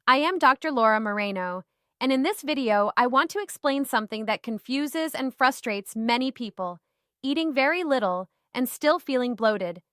I am Dr. Laura Moreno, and in this video, I want to explain something that confuses and frustrates many people: eating very little and still feeling bloated.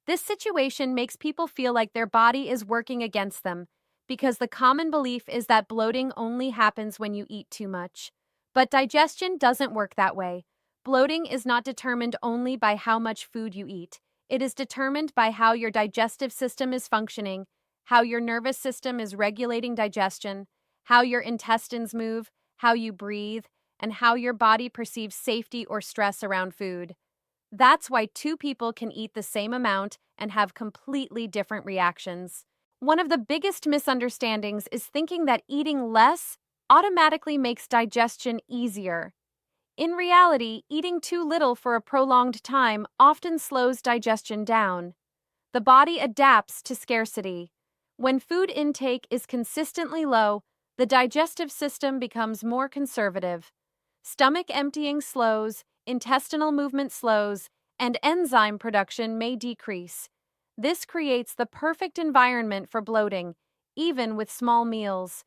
This situation makes people feel like their body is working against them, because the common belief is that bloating only happens when you eat too much. But digestion doesn't work that way. Bloating is not determined only by how much food you eat. It is determined by how your digestive system is functioning, how your nervous system is regulating digestion, how your intestines move, how you breathe, and how your body perceives safety or stress around food. That's why two people can eat the same amount and have completely different reactions. One of the biggest misunderstandings is thinking that eating less automatically makes digestion easier. In reality, eating too little for a prolonged time often slows digestion down. The body adapts to scarcity. When food intake is consistently low, the digestive system becomes more conservative. Stomach emptying slows, intestinal movement slows, and enzyme production may decrease. This creates the perfect environment for bloating, even with small meals.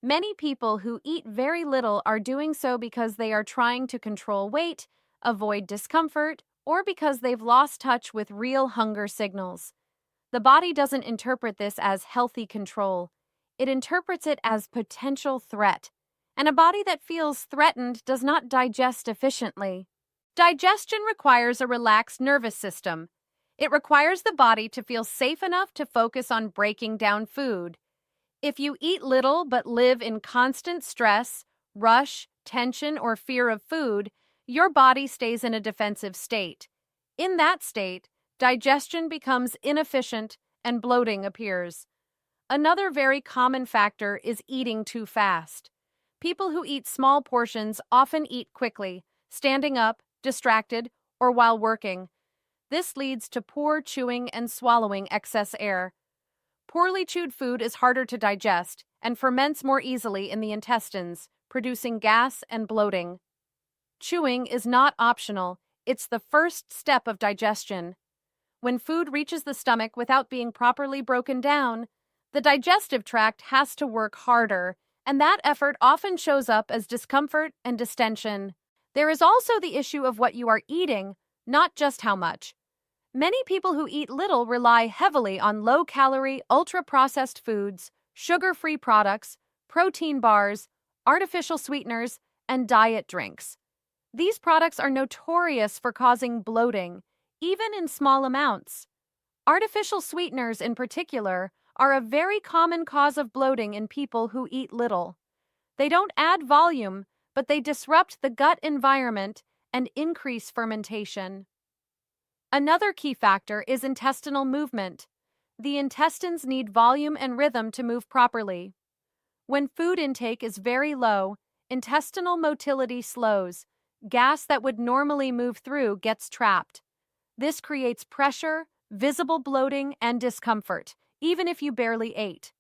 Many people who eat very little are doing so because they are trying to control weight, avoid discomfort, or because they've lost touch with real hunger signals. The body doesn't interpret this as healthy control. It interprets it as potential threat. And a body that feels threatened does not digest efficiently. Digestion requires a relaxed nervous system. It requires the body to feel safe enough to focus on breaking down food. If you eat little but live in constant stress, rush, tension, or fear of food, your body stays in a defensive state. In that state, digestion becomes inefficient and bloating appears. Another very common factor is eating too fast. People who eat small portions often eat quickly, standing up, distracted, or while working. This leads to poor chewing and swallowing excess air. Poorly chewed food is harder to digest and ferments more easily in the intestines, producing gas and bloating. Chewing is not optional, it's the first step of digestion. When food reaches the stomach without being properly broken down, the digestive tract has to work harder, and that effort often shows up as discomfort and distension. There is also the issue of what you are eating, not just how much. Many people who eat little rely heavily on low-calorie, ultra-processed foods, sugar-free products, protein bars, artificial sweeteners, and diet drinks. These products are notorious for causing bloating, even in small amounts. Artificial sweeteners, in particular, are a very common cause of bloating in people who eat little. They don't add volume, but they disrupt the gut environment and increase fermentation. Another key factor is intestinal movement. The intestines need volume and rhythm to move properly. When food intake is very low, intestinal motility slows. Gas that would normally move through gets trapped. This creates pressure, visible bloating, and discomfort, even if you barely ate.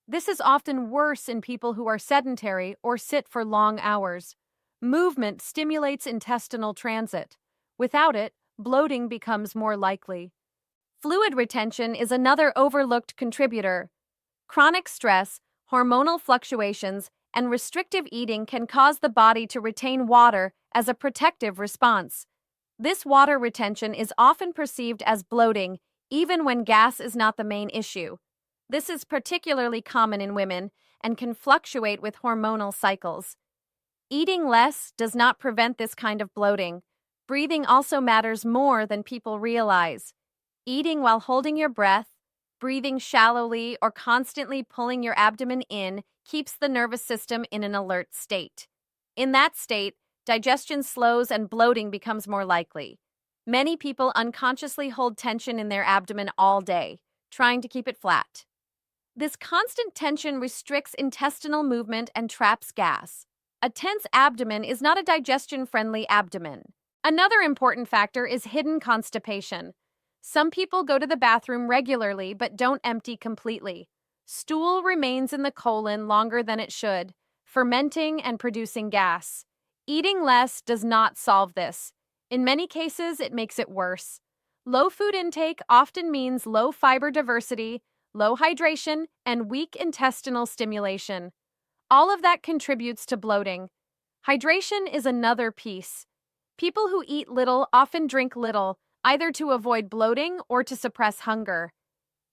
This is often worse in people who are sedentary or sit for long hours. Movement stimulates intestinal transit. Without it, bloating becomes more likely. Fluid retention is another overlooked contributor. Chronic stress, hormonal fluctuations, and restrictive eating can cause the body to retain water as a protective response. This water retention is often perceived as bloating, even when gas is not the main issue. This is particularly common in women and can fluctuate with hormonal cycles. Eating less does not prevent this kind of bloating. Breathing also matters more than people realize. Eating while holding your breath, breathing shallowly, or constantly pulling your abdomen in keeps the nervous system in an alert state. In that state, digestion slows and bloating becomes more likely. Many people unconsciously hold tension in their abdomen all day, trying to keep it flat. This constant tension restricts intestinal movement and traps gas. A tense abdomen is not a digestion-friendly abdomen. Another important factor is hidden constipation. Some people go to the bathroom regularly but don't empty completely. Stool remains in the colon longer than it should, fermenting and producing gas. Eating less does not solve this. In many cases, it makes it worse. Low food intake often means low fiber diversity, low hydration, and weak intestinal stimulation. All of that contributes to bloating. Hydration is another piece. People who eat little often drink little, either to avoid bloating or to suppress hunger.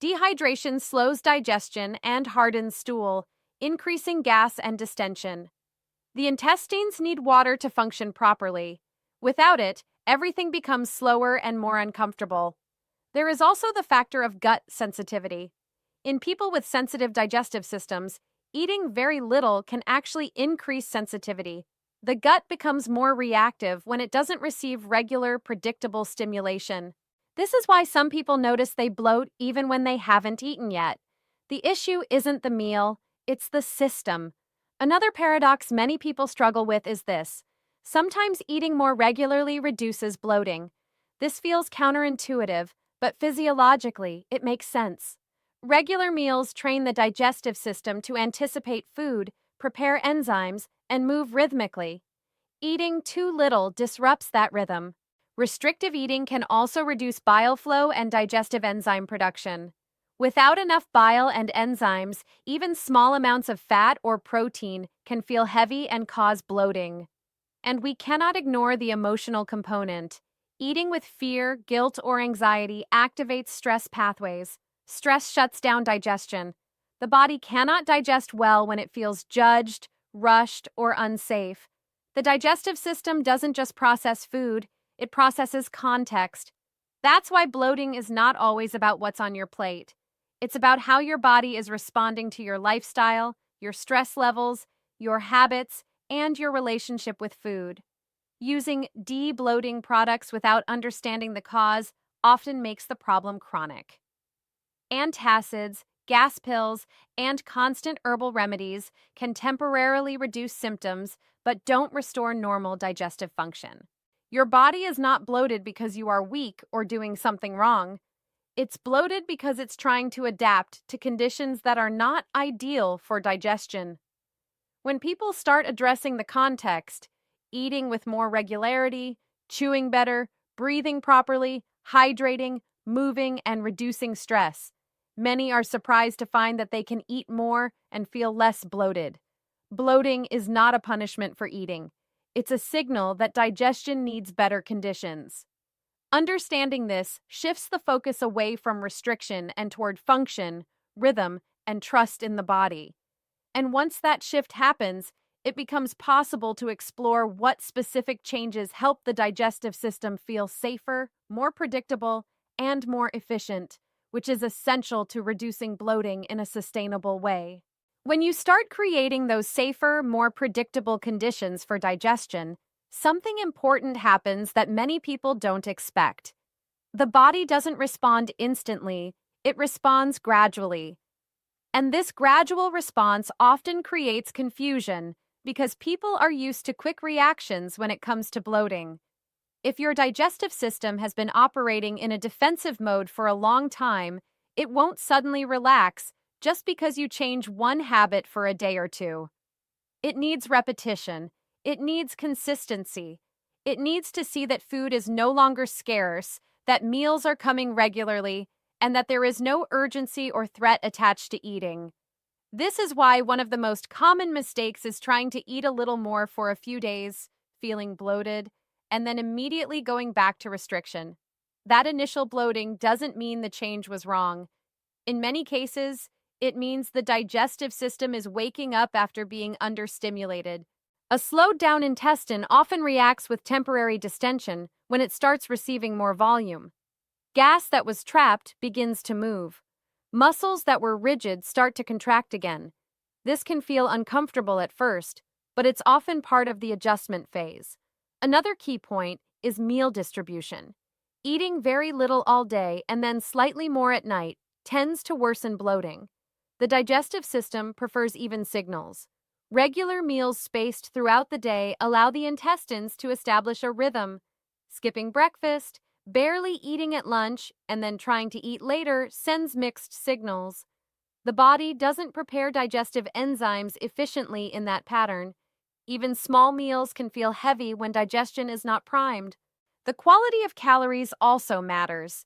Dehydration slows digestion and hardens stool, increasing gas and distension. The intestines need water to function properly. Without it, everything becomes slower and more uncomfortable. There is also the factor of gut sensitivity. In people with sensitive digestive systems, eating very little can actually increase sensitivity. The gut becomes more reactive when it doesn't receive regular, predictable stimulation. This is why some people notice they bloat even when they haven't eaten yet. The issue isn't the meal, it's the system. Another paradox many people struggle with is this. Sometimes eating more regularly reduces bloating. This feels counterintuitive, but physiologically, it makes sense. Regular meals train the digestive system to anticipate food, prepare enzymes, and move rhythmically. Eating too little disrupts that rhythm. Restrictive eating can also reduce bile flow and digestive enzyme production. Without enough bile and enzymes, even small amounts of fat or protein can feel heavy and cause bloating. And we cannot ignore the emotional component. Eating with fear, guilt, or anxiety activates stress pathways. Stress shuts down digestion. The body cannot digest well when it feels judged, rushed, or unsafe. The digestive system doesn't just process food, it processes context. That's why bloating is not always about what's on your plate. It's about how your body is responding to your lifestyle, your stress levels, your habits, and your relationship with food. Using de-bloating products without understanding the cause often makes the problem chronic. Antacids, gas pills, and constant herbal remedies can temporarily reduce symptoms but don't restore normal digestive function. Your body is not bloated because you are weak or doing something wrong. It's bloated because it's trying to adapt to conditions that are not ideal for digestion. When people start addressing the context, eating with more regularity, chewing better, breathing properly, hydrating, moving, and reducing stress, many are surprised to find that they can eat more and feel less bloated. Bloating is not a punishment for eating. It's a signal that digestion needs better conditions. Understanding this shifts the focus away from restriction and toward function, rhythm, and trust in the body. And once that shift happens, it becomes possible to explore what specific changes help the digestive system feel safer, more predictable, and more efficient, which is essential to reducing bloating in a sustainable way. When you start creating those safer, more predictable conditions for digestion, something important happens that many people don't expect. The body doesn't respond instantly, it responds gradually. And this gradual response often creates confusion because people are used to quick reactions when it comes to bloating. If your digestive system has been operating in a defensive mode for a long time, it won't suddenly relax just because you change one habit for a day or two. It needs repetition. It needs consistency. It needs to see that food is no longer scarce, that meals are coming regularly, and that there is no urgency or threat attached to eating. This is why one of the most common mistakes is trying to eat a little more for a few days, feeling bloated, and then immediately going back to restriction. That initial bloating doesn't mean the change was wrong. In many cases, it means the digestive system is waking up after being understimulated. A slowed-down intestine often reacts with temporary distension when it starts receiving more volume. Gas that was trapped begins to move. Muscles that were rigid start to contract again. This can feel uncomfortable at first, but it's often part of the adjustment phase. Another key point is meal distribution. Eating very little all day and then slightly more at night tends to worsen bloating. The digestive system prefers even signals. Regular meals spaced throughout the day allow the intestines to establish a rhythm. Skipping breakfast, barely eating at lunch, and then trying to eat later sends mixed signals. The body doesn't prepare digestive enzymes efficiently in that pattern. Even small meals can feel heavy when digestion is not primed. The quality of calories also matters.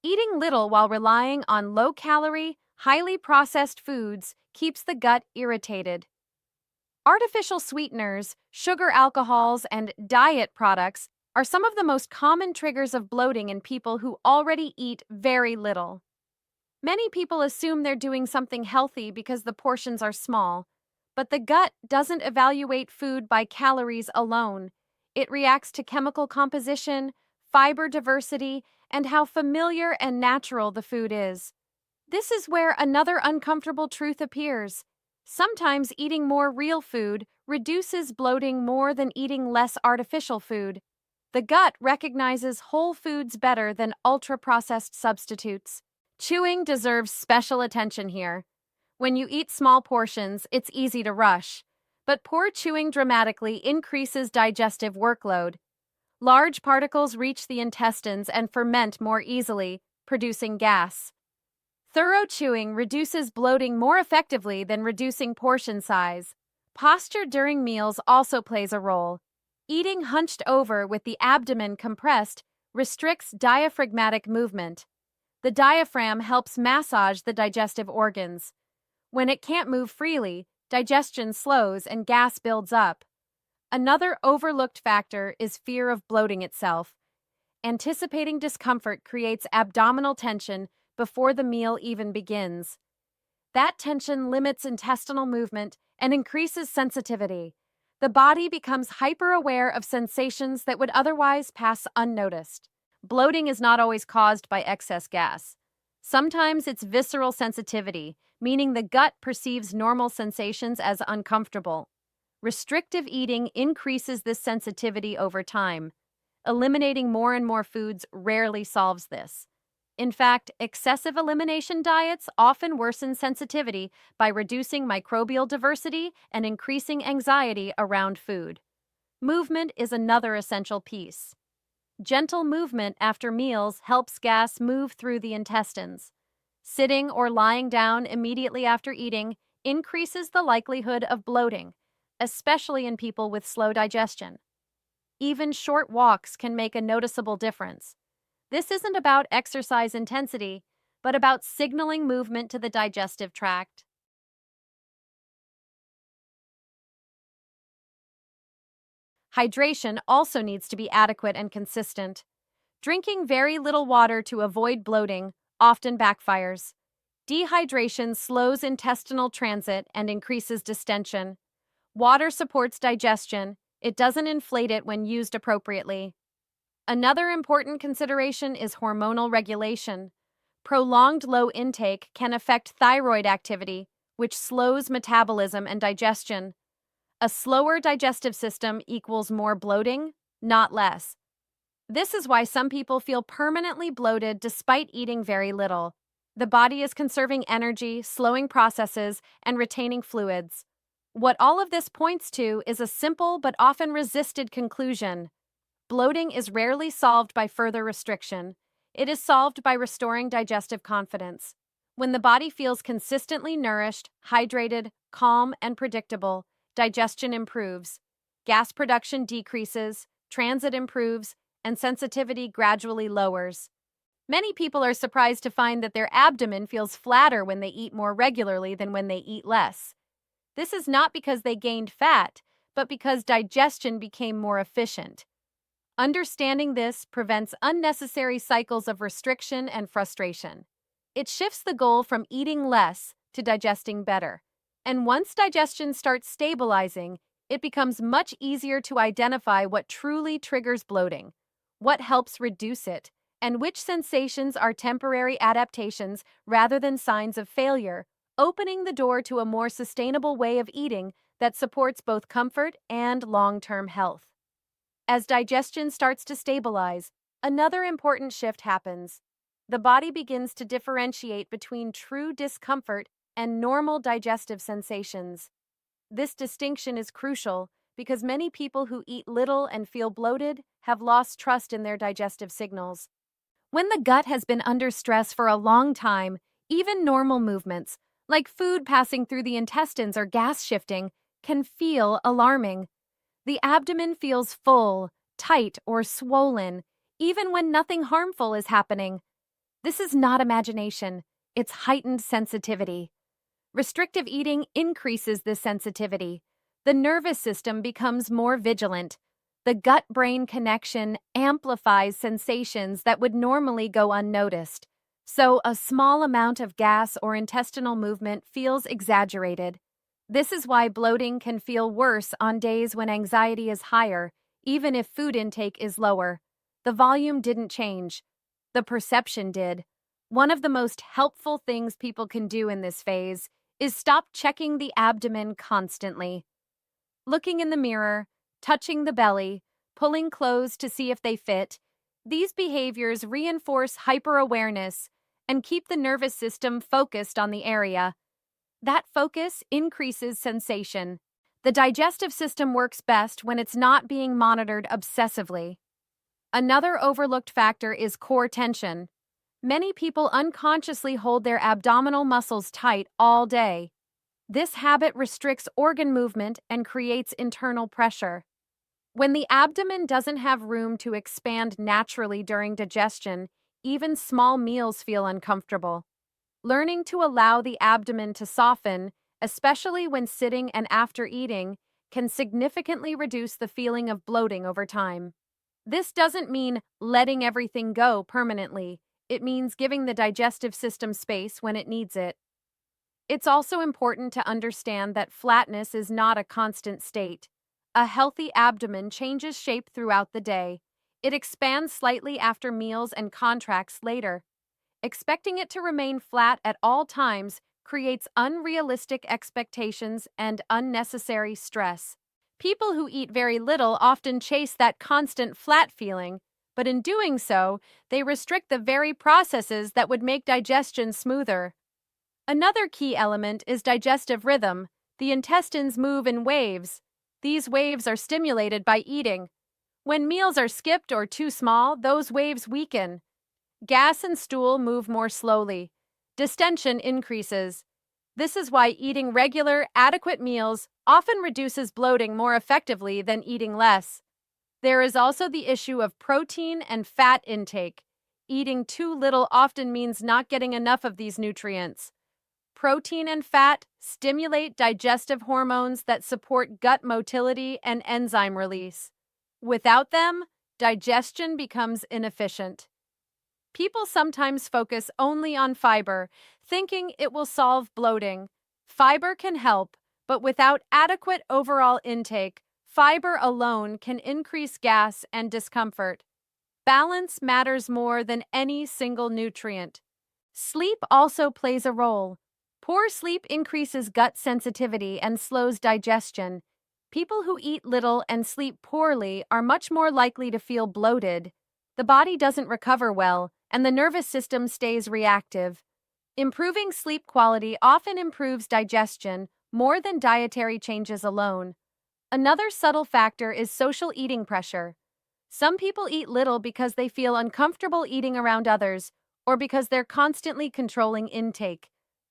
Eating little while relying on low-calorie, Highly processed foods keeps the gut irritated. Artificial sweeteners, sugar alcohols, and diet products are some of the most common triggers of bloating in people who already eat very little. Many people assume they're doing something healthy because the portions are small, but the gut doesn't evaluate food by calories alone. It reacts to chemical composition, fiber diversity, and how familiar and natural the food is. This is where another uncomfortable truth appears. Sometimes eating more real food reduces bloating more than eating less artificial food. The gut recognizes whole foods better than ultra-processed substitutes. Chewing deserves special attention here. When you eat small portions, it's easy to rush, but poor chewing dramatically increases digestive workload. Large particles reach the intestines and ferment more easily, producing gas. Thorough chewing reduces bloating more effectively than reducing portion size. Posture during meals also plays a role. Eating hunched over with the abdomen compressed restricts diaphragmatic movement. The diaphragm helps massage the digestive organs. When it can't move freely, digestion slows and gas builds up. Another overlooked factor is fear of bloating itself. Anticipating discomfort creates abdominal tension before the meal even begins. That tension limits intestinal movement and increases sensitivity. The body becomes hyper-aware of sensations that would otherwise pass unnoticed. Bloating is not always caused by excess gas. Sometimes it's visceral sensitivity, meaning the gut perceives normal sensations as uncomfortable. Restrictive eating increases this sensitivity over time. Eliminating more and more foods rarely solves this. In fact, excessive elimination diets often worsen sensitivity by reducing microbial diversity and increasing anxiety around food. Movement is another essential piece. Gentle movement after meals helps gas move through the intestines. Sitting or lying down immediately after eating increases the likelihood of bloating, especially in people with slow digestion. Even short walks can make a noticeable difference. This isn't about exercise intensity, but about signaling movement to the digestive tract. Hydration also needs to be adequate and consistent. Drinking very little water to avoid bloating often backfires. Dehydration slows intestinal transit and increases distension. Water supports digestion. It doesn't inflate it when used appropriately. Another important consideration is hormonal regulation. Prolonged low intake can affect thyroid activity, which slows metabolism and digestion. A slower digestive system equals more bloating, not less. This is why some people feel permanently bloated despite eating very little. The body is conserving energy, slowing processes, and retaining fluids. What all of this points to is a simple but often resisted conclusion. Bloating is rarely solved by further restriction. It is solved by restoring digestive confidence. When the body feels consistently nourished, hydrated, calm, and predictable, digestion improves. Gas production decreases, transit improves, and sensitivity gradually lowers. Many people are surprised to find that their abdomen feels flatter when they eat more regularly than when they eat less. This is not because they gained fat, but because digestion became more efficient. Understanding this prevents unnecessary cycles of restriction and frustration. It shifts the goal from eating less to digesting better. And once digestion starts stabilizing, it becomes much easier to identify what truly triggers bloating, what helps reduce it, and which sensations are temporary adaptations rather than signs of failure, opening the door to a more sustainable way of eating that supports both comfort and long-term health. As digestion starts to stabilize, another important shift happens. The body begins to differentiate between true discomfort and normal digestive sensations. This distinction is crucial because many people who eat little and feel bloated have lost trust in their digestive signals. When the gut has been under stress for a long time, even normal movements, like food passing through the intestines or gas shifting, can feel alarming. The abdomen feels full, tight, or swollen, even when nothing harmful is happening. This is not imagination. it's heightened sensitivity. Restrictive eating increases this sensitivity. The nervous system becomes more vigilant. The gut-brain connection amplifies sensations that would normally go unnoticed. So, a small amount of gas or intestinal movement feels exaggerated. This is why bloating can feel worse on days when anxiety is higher, even if food intake is lower. The volume didn't change. The perception did. One of the most helpful things people can do in this phase is stop checking the abdomen constantly. Looking in the mirror, touching the belly, pulling clothes to see if they fit, these behaviors reinforce hyper-awareness and keep the nervous system focused on the area. That focus increases sensation. The digestive system works best when it's not being monitored obsessively. Another overlooked factor is core tension. Many people unconsciously hold their abdominal muscles tight all day. This habit restricts organ movement and creates internal pressure. When the abdomen doesn't have room to expand naturally during digestion, even small meals feel uncomfortable. Learning to allow the abdomen to soften, especially when sitting and after eating, can significantly reduce the feeling of bloating over time. This doesn't mean letting everything go permanently. It means giving the digestive system space when it needs it. It's also important to understand that flatness is not a constant state. A healthy abdomen changes shape throughout the day. It expands slightly after meals and contracts later. Expecting it to remain flat at all times creates unrealistic expectations and unnecessary stress. People who eat very little often chase that constant flat feeling, but in doing so, they restrict the very processes that would make digestion smoother. Another key element is digestive rhythm. The intestines move in waves. These waves are stimulated by eating. When meals are skipped or too small, those waves weaken. Gas and stool move more slowly. Distension increases. This is why eating regular, adequate meals often reduces bloating more effectively than eating less. There is also the issue of protein and fat intake. Eating too little often means not getting enough of these nutrients. Protein and fat stimulate digestive hormones that support gut motility and enzyme release. Without them, digestion becomes inefficient. People sometimes focus only on fiber, thinking it will solve bloating. Fiber can help, but without adequate overall intake, fiber alone can increase gas and discomfort. Balance matters more than any single nutrient. Sleep also plays a role. Poor sleep increases gut sensitivity and slows digestion. People who eat little and sleep poorly are much more likely to feel bloated. The body doesn't recover well, and the nervous system stays reactive. Improving sleep quality often improves digestion more than dietary changes alone. Another subtle factor is social eating pressure. Some people eat little because they feel uncomfortable eating around others, or because they're constantly controlling intake.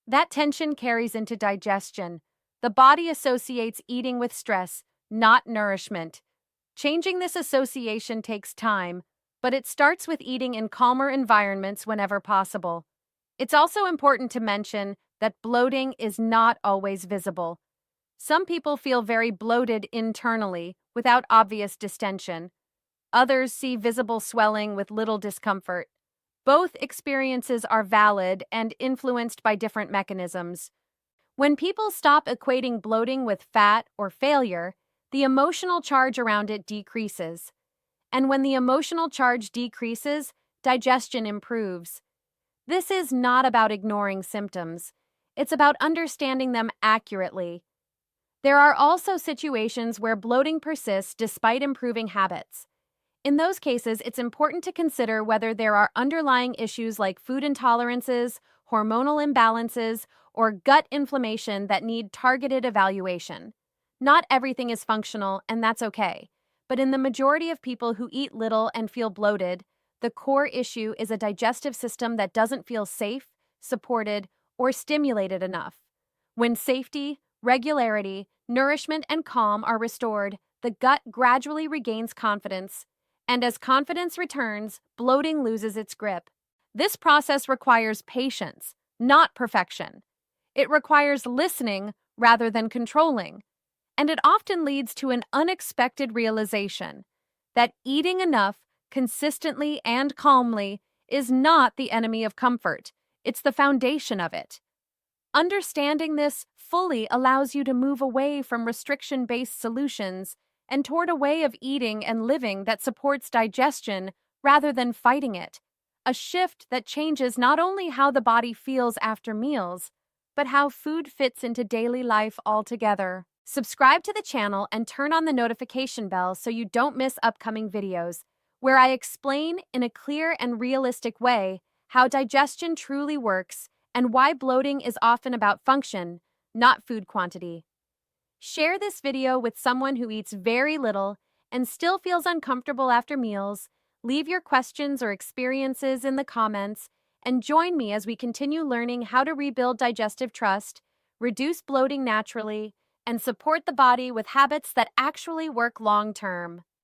That tension carries into digestion. The body associates eating with stress, not nourishment. Changing this association takes time, but it starts with eating in calmer environments whenever possible. It's also important to mention that bloating is not always visible. Some people feel very bloated internally without obvious distension. Others see visible swelling with little discomfort. Both experiences are valid and influenced by different mechanisms. When people stop equating bloating with fat or failure, the emotional charge around it decreases. And when the emotional charge decreases, digestion improves. This is not about ignoring symptoms. It's about understanding them accurately. There are also situations where bloating persists despite improving habits. In those cases, it's important to consider whether there are underlying issues like food intolerances, hormonal imbalances, or gut inflammation that need targeted evaluation. Not everything is functional, and that's okay. But in the majority of people who eat little and feel bloated, the core issue is a digestive system that doesn't feel safe, supported, or stimulated enough. When safety, regularity, nourishment, and calm are restored, the gut gradually regains confidence. And as confidence returns, bloating loses its grip. This process requires patience, not perfection. It requires listening rather than controlling, and it often leads to an unexpected realization that eating enough, consistently and calmly, is not the enemy of comfort, it's the foundation of it. Understanding this fully allows you to move away from restriction-based solutions and toward a way of eating and living that supports digestion rather than fighting it, a shift that changes not only how the body feels after meals, but how food fits into daily life altogether. Subscribe to the channel and turn on the notification bell so you don't miss upcoming videos, where I explain in a clear and realistic way how digestion truly works and why bloating is often about function, not food quantity. Share this video with someone who eats very little and still feels uncomfortable after meals. Leave your questions or experiences in the comments, and join me as we continue learning how to rebuild digestive trust, reduce bloating naturally, and support the body with habits that actually work long-term.